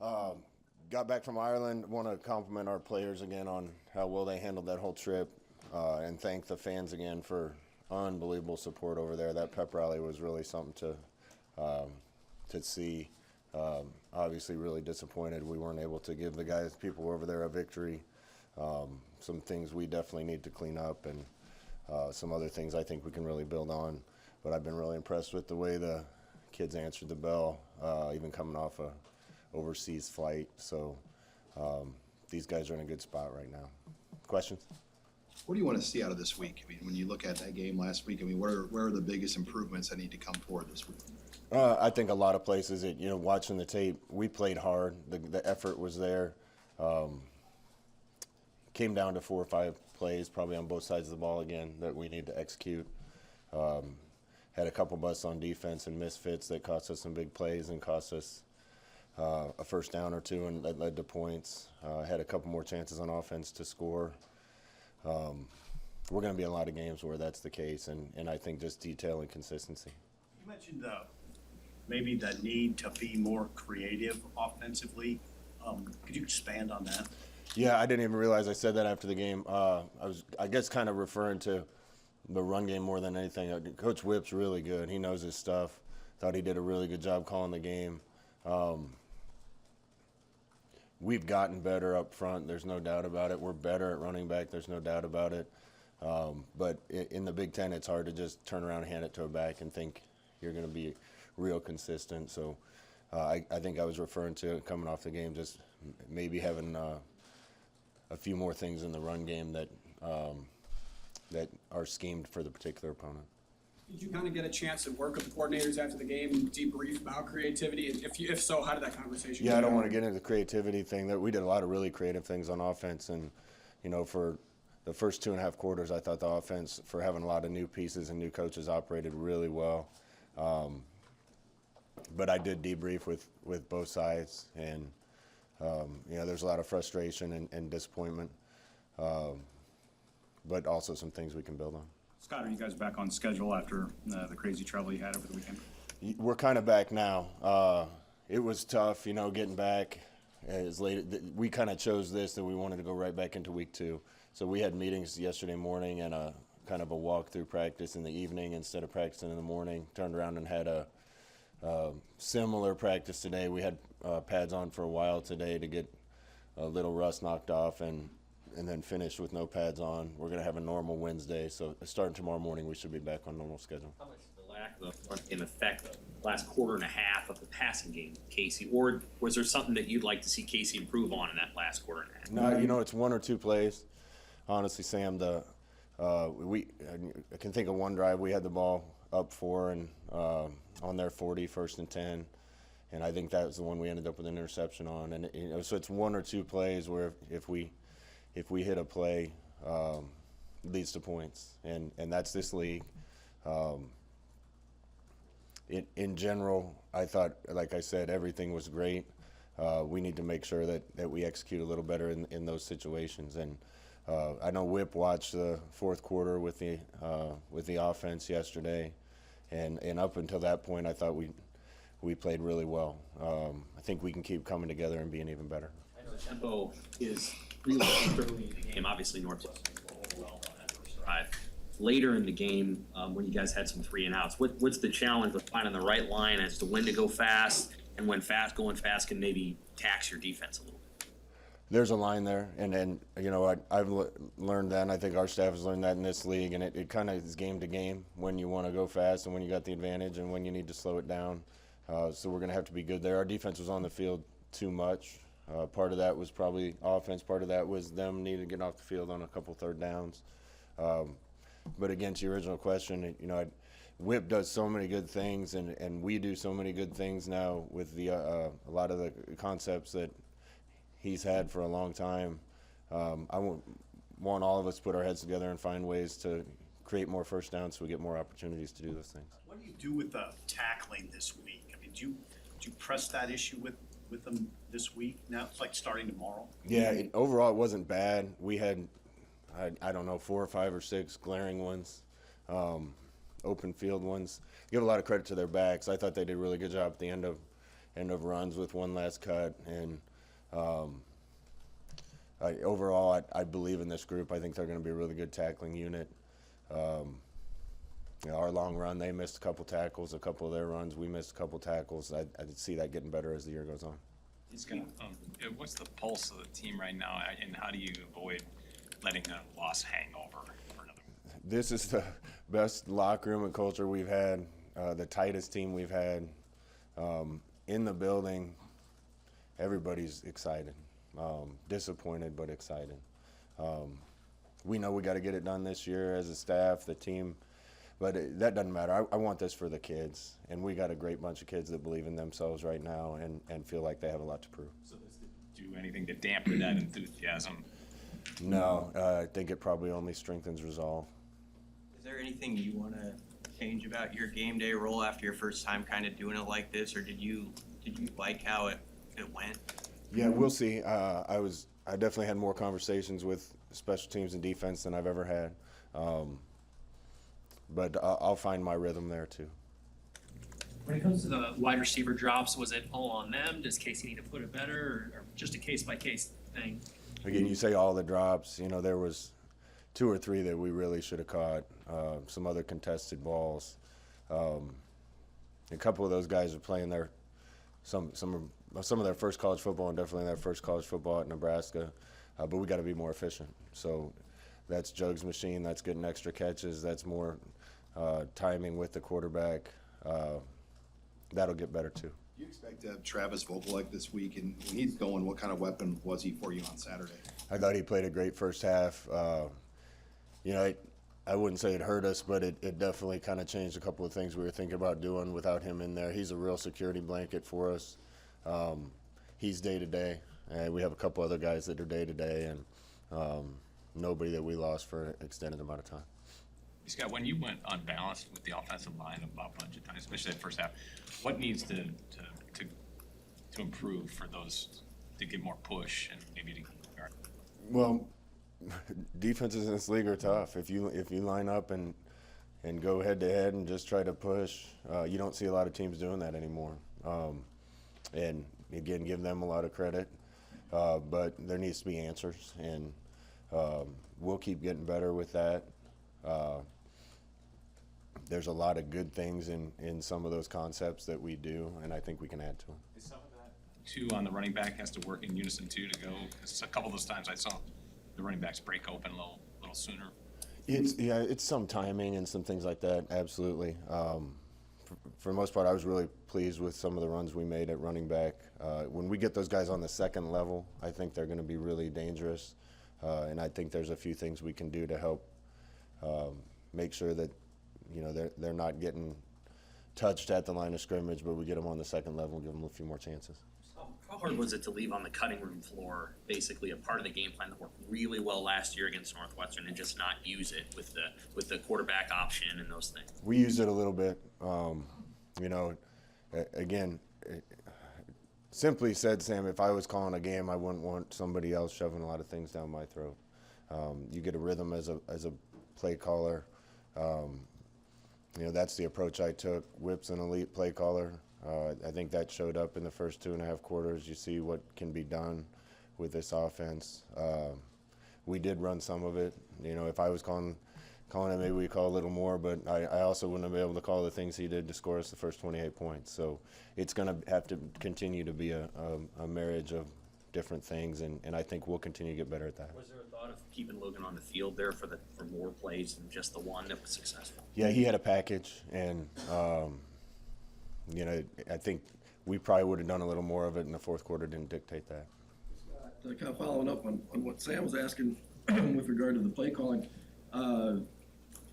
Got back from Ireland. Want to compliment our players again on how well they handled that whole trip, and thank the fans again for unbelievable support over there. That pep rally was really something to see. Obviously, really disappointed we weren't able to give the people over there a victory. Some things we definitely need to clean up, and some other things I think we can really build on. But I've been really impressed with the way the kids answered the bell, even coming off a overseas flight. So these guys are in a good spot right now. Questions? What do you want to see out of this week? I mean, when you look at that game last week, I mean, where are the biggest improvements that need to come forward this week? I think a lot of places, watching the tape, we played hard. The effort was there. Came down to 4 or 5 plays, probably on both sides of the ball again, that we need to execute. Had a couple busts on defense and misfits that cost us some big plays and cost us a first down or two, and that led to points. Had a couple more chances on offense to score. We're going to be in a lot of games where that's the case, and I think just detail and consistency. You mentioned maybe the need to be more creative offensively. Could you expand on that? Yeah, I didn't even realize I said that after the game. I guess, kind of referring to the run game more than anything. Coach Whip's really good. He knows his stuff. Thought he did a really good job calling the game. We've gotten better up front. There's no doubt about it. We're better at running back. There's no doubt about it. But in the Big Ten, it's hard to just turn around and hand it to a back and think you're going to be real consistent. So I think I was referring to it coming off the game, just maybe having a few more things in the run game that are schemed for the particular opponent. Did you kind of get a chance to work with the coordinators after the game and debrief about creativity? If so, how did that conversation go? Yeah, I don't want to get into the creativity thing. We did a lot of really creative things on offense, and for the first 2.5 quarters, I thought the offense, for having a lot of new pieces and new coaches, operated really well. But I did debrief with both sides, and there's a lot of frustration and disappointment, but also some things we can build on. Scott, are you guys back on schedule after the crazy travel you had over the weekend? We're kind of back now. It was tough, getting back as late. We kind of chose this, that we wanted to go right back into week 2. So we had meetings yesterday morning and a kind of a walk-through practice in the evening instead of practicing in the morning. Turned around and had a similar practice today. We had pads on for a while today to get a little rust knocked off, and then finish with no pads on. We're going to have a normal Wednesday, so starting tomorrow morning, we should be back on normal schedule. How much did the lack of run game affect the last quarter and a half of the passing game, Casey? Or was there something that you'd like to see Casey improve on in that last quarter and a half? No, it's 1 or 2 plays. Honestly, Sam, I can think of one drive we had the ball up 4 and on their 40, 1st and 10. And I think that was the one we ended up with an interception on. And so it's 1 or 2 plays where if we hit a play, leads to points, and that's this league. In general, I thought, like I said, everything was great. We need to make sure that we execute a little better in those situations. And I know Whip watched the 4th quarter with the offense yesterday, and up until that point, I thought we played really well. I think we can keep coming together and being even better. I know the tempo is really early in the game. Obviously, Northwestern rolled well on that first drive. Later in the game, when you guys had some 3 and outs, what's the challenge with finding the right line as to when to go fast and when going fast can maybe tax your defense a little bit? There's a line there, and I've learned that, and I think our staff has learned that in this league, and it kind of is game to game when you want to go fast and when you got the advantage and when you need to slow it down. So we're going to have to be good there. Our defense was on the field too much. Part of that was probably offense. Part of that was them needing to get off the field on a couple 3rd downs. But again, to your original question, Whip does so many good things, and we do so many good things now with a lot of the concepts that he's had for a long time. I want all of us to put our heads together and find ways to create more first downs so we get more opportunities to do those things. What do you do with the tackling this week? I mean, do you press that issue with them this week? Now it's like starting tomorrow. Yeah, overall it wasn't bad. We had, I don't know, 4 or 5 or 6 glaring ones, open field ones. Give a lot of credit to their backs. I thought they did a really good job at the end end of runs with one last cut. And overall, I believe in this group. I think they're going to be a really good tackling unit. Our long run, they missed a couple tackles. A couple of their runs, we missed a couple tackles. I see that getting better as the year goes on. What's the pulse of the team right now, and how do you avoid letting a loss hang over for another? This is the best locker room and culture we've had, the tightest team we've had. In the building, everybody's excited, disappointed but excited. We know we got to get it done this year as a staff, the team, but that doesn't matter. I want this for the kids, and we got a great bunch of kids that believe in themselves right now and feel like they have a lot to prove. So does it do anything to dampen that enthusiasm? No, I think it probably only strengthens resolve. Is there anything you want to change about your game day role after your first time kind of doing it like this, or did you like how it went? Yeah, we'll see. I definitely had more conversations with special teams and defense than I've ever had. But I'll find my rhythm there too. When it comes to the wide receiver drops, was it all on them? Does Casey need to put it better, or just a case-by-case thing? Again, you say all the drops. There was 2 or 3 that we really should have caught. Some other contested balls. A couple of those guys are playing some of their first college football, and definitely their first college football at Nebraska. But we got to be more efficient. So that's Jug's machine. That's getting extra catches. That's more timing with the quarterback. That'll get better too. Do you expect to have Travis Volk like this week? And when he's going, what kind of weapon was he for you on Saturday? I thought he played a great first half. I wouldn't say it hurt us, but it definitely kind of changed a couple of things we were thinking about doing without him in there. He's a real security blanket for us. He's day-to-day. We have a couple other guys that are day-to-day, and nobody that we lost for an extended amount of time. Scott, when you went unbalanced with the offensive line a bunch of times, especially that first half, what needs to improve for those to get more push and maybe to? Well, defenses in this league are tough. If you line up and go head-to-head and just try to push, you don't see a lot of teams doing that anymore. And again, give them a lot of credit, but there needs to be answers, and we'll keep getting better with that. There's a lot of good things in some of those concepts that we do, and I think we can add to them. Is some of that too on the running back has to work in unison too to go? Because a couple of those times I saw the running backs break open a little sooner. It's some timing and some things like that. Absolutely. For the most part, I was really pleased with some of the runs we made at running back. When we get those guys on the second level, I think they're going to be really dangerous, and I think there's a few things we can do to help make sure that they're not getting touched at the line of scrimmage, but we get them on the second level and give them a few more chances. How hard was it to leave on the cutting room floor basically a part of the game plan that worked really well last year against Northwestern and just not use it with the quarterback option and those things? We used it a little bit. Again, simply said, Sam, if I was calling a game, I wouldn't want somebody else shoving a lot of things down my throat. You get a rhythm as a play caller. That's the approach I took. Whip's an elite play caller. I think that showed up in the first 2.5 quarters. You see what can be done with this offense. We did run some of it. If I was calling it, maybe we call a little more, but I also wouldn't have been able to call the things he did to score us the first 28 points. So it's going to have to continue to be a marriage of different things, and I think we'll continue to get better at that. Was there a thought of keeping Logan on the field there for more plays than just the one that was successful? Yeah, he had a package, and I think we probably would have done a little more of it, and the fourth quarter didn't dictate that. Kind of following up on what Sam was asking with regard to the play calling,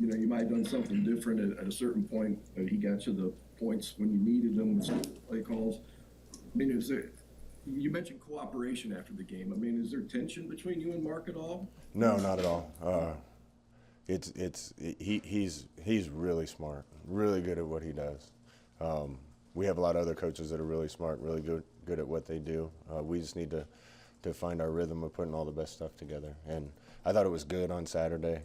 you might have done something different at a certain point. He got you the points when you needed them with some play calls. You mentioned cooperation after the game. Is there tension between you and Mark at all? No, not at all. He's really smart, really good at what he does. We have a lot of other coaches that are really smart, really good at what they do. We just need to find our rhythm of putting all the best stuff together. And I thought it was good on Saturday.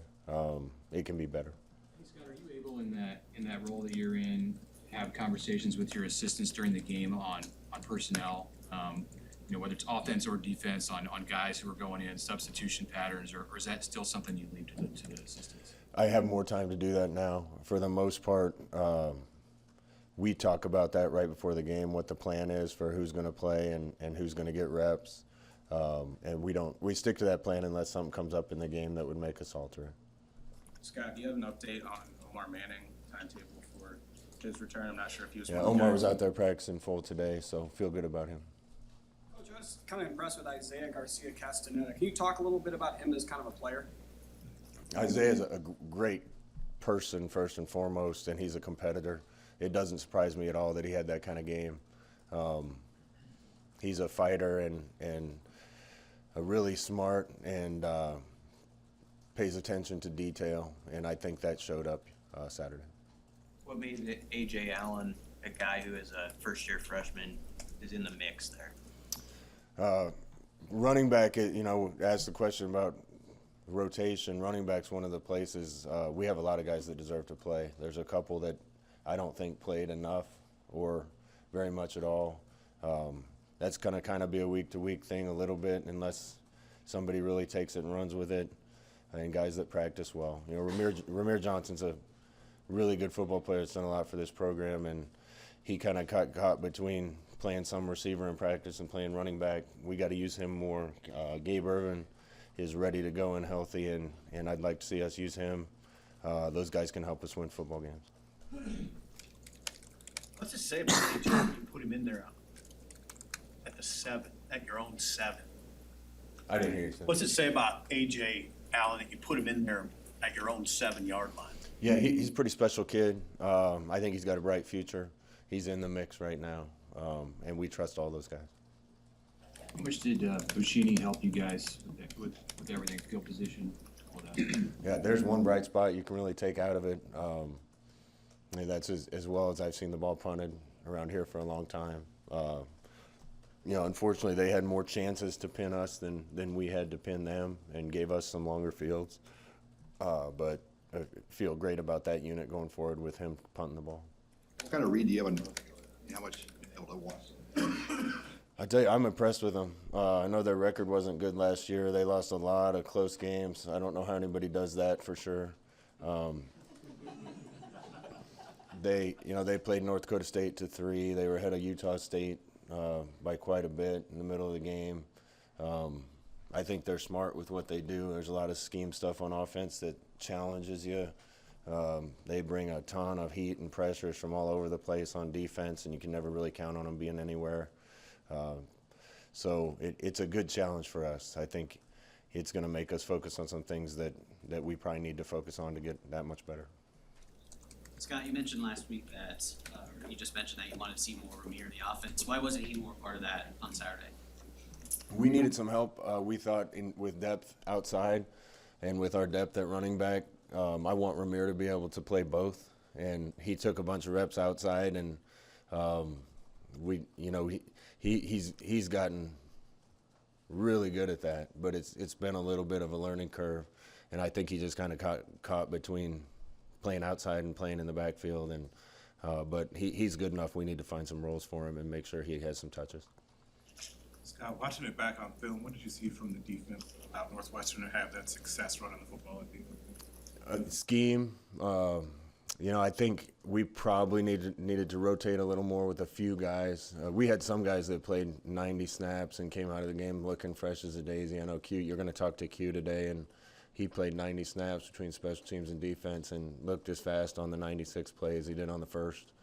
It can be better. Hey Scott, are you able in that role that you're in have conversations with your assistants during the game on personnel, whether it's offense or defense, on guys who are going in, substitution patterns, or is that still something you leave to the assistants? I have more time to do that now. For the most part, we talk about that right before the game, what the plan is for who's going to play and who's going to get reps. And we stick to that plan unless something comes up in the game that would make us alter it. Scott, do you have an update on Omar Manning timetable for his return? I'm not sure if he was. Yeah, Omar was out there practicing full today, so feel good about him. Coach, I was kind of impressed with Isaiah Garcia Castaneda. Can you talk a little bit about him as kind of a player? Isaiah's a great person first and foremost, and he's a competitor. It doesn't surprise me at all that he had that kind of game. He's a fighter and a really smart and pays attention to detail, and I think that showed up Saturday. What made A.J. Allen, a guy who is a first-year freshman, is in the mix there? Running back, asked the question about rotation. Running back's one of the places we have a lot of guys that deserve to play. There's a couple that I don't think played enough or very much at all. That's going to kind of be a week-to-week thing a little bit unless somebody really takes it and runs with it, and guys that practice well. Ramir Johnson's a really good football player that's done a lot for this program, and he kind of got caught between playing some receiver in practice and playing running back. We got to use him more. Gabe Irvin is ready to go and healthy, and I'd like to see us use him. Those guys can help us win football games. What's it say about AJ when you put him in there at the 7, at your own 7? I didn't hear you say. What's it say about A.J. Allen that you put him in there at your own 7-yard line? Yeah, he's a pretty special kid. I think he's got a bright future. He's in the mix right now, and we trust all those guys. How much did Bushini help you guys with everything, field position, all that? Yeah, there's one bright spot you can really take out of it. And that's as well as I've seen the ball punted around here for a long time. Unfortunately, they had more chances to pin us than we had to pin them, and gave us some longer fields. But I feel great about that unit going forward with him punting the ball. What kind of read do you have on North Dakota? How much you've been able to watch? I tell you, I'm impressed with them. I know their record wasn't good last year. They lost a lot of close games. I don't know how anybody does that for sure. They played North Dakota State to 3. They were ahead of Utah State by quite a bit in the middle of the game. I think they're smart with what they do. There's a lot of scheme stuff on offense that challenges you. They bring a ton of heat and pressures from all over the place on defense, and you can never really count on them being anywhere. So it's a good challenge for us. I think it's going to make us focus on some things that we probably need to focus on to get that much better. Scott, you mentioned last week that, or you just mentioned that you wanted to see more Ramir in the offense. Why wasn't he more part of that on Saturday? We needed some help. We thought with depth outside and with our depth at running back, I want Ramir to be able to play both. And he took a bunch of reps outside, and he's gotten really good at that. But it's been a little bit of a learning curve, and I think he just kind of caught between playing outside and playing in the backfield. And but he's good enough. We need to find some roles for him and make sure he has some touches. Scott, watching it back on film, what did you see from the defense about Northwestern to have that success running the football at defense? Scheme. I think we probably needed to rotate a little more with a few guys. We had some guys that played 90 snaps and came out of the game looking fresh as a daisy. I know Q, you're going to talk to Q today, and he played 90 snaps between special teams and defense and looked as fast on the 96 plays he did on the first.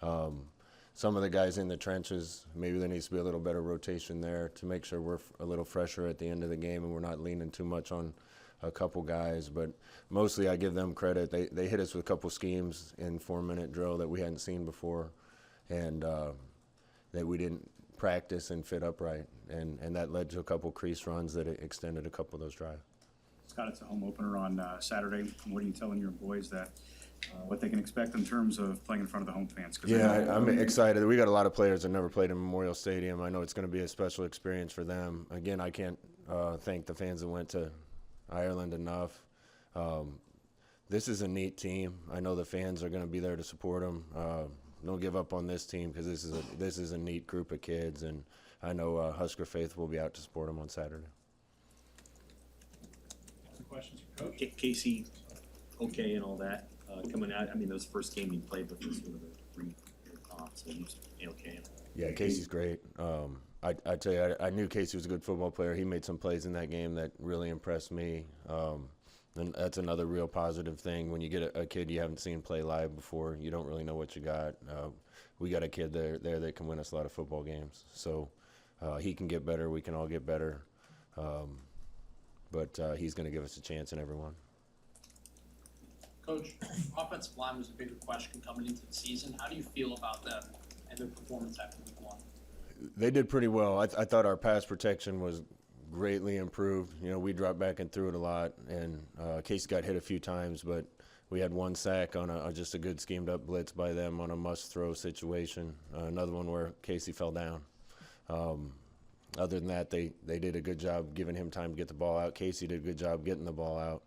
Some of the guys in the trenches, maybe there needs to be a little better rotation there to make sure we're a little fresher at the end of the game and we're not leaning too much on a couple guys. But mostly I give them credit. They hit us with a couple schemes in 4-minute drill that we hadn't seen before, and that we didn't practice and fit up right. And that led to a couple crease runs that extended a couple of those drives. Scott, it's a home opener on Saturday. What are you telling your boys that what they can expect in terms of playing in front of the home fans? Yeah, I'm excited. We got a lot of players that never played in Memorial Stadium. I know it's going to be a special experience for them. Again, I can't thank the fans that went to Ireland enough. This is a neat team. I know the fans are going to be there to support them. don't give up on this team because this is a neat group of kids, and I know Husker Faith will be out to support them on Saturday. Some questions for Coach? Casey, okay and all that, coming out, I mean, those first game you played with was sort of a 3-year comp, so he's okay. Yeah, Casey's great. I tell you, I knew Casey was a good football player. He made some plays in that game that really impressed me. And that's another real positive thing. When you get a kid you haven't seen play live before, you don't really know what you got. We got a kid there that can win us a lot of football games. So he can get better. We can all get better. But he's going to give us a chance in every one. Coach, offensive line was a bigger question coming into the season. How do you feel about them and their performance after week 1? They did pretty well. I thought our pass protection was greatly improved. You know, we dropped back and threw it a lot, and Casey got hit a few times, but we had 1 sack on just a good schemed up blitz by them on a must-throw situation. Another one where Casey fell down. Other than that, they did a good job giving him time to get the ball out. Casey did a good job getting the ball out.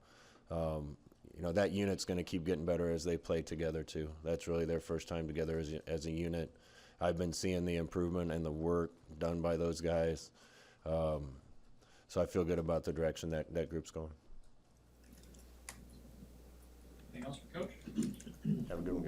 You know, that unit's going to keep getting better as they play together too. That's really their first time together as a unit. I've been seeing the improvement and the work done by those guys. So I feel good about the direction that group's going. Anything else for Coach? Have a good one.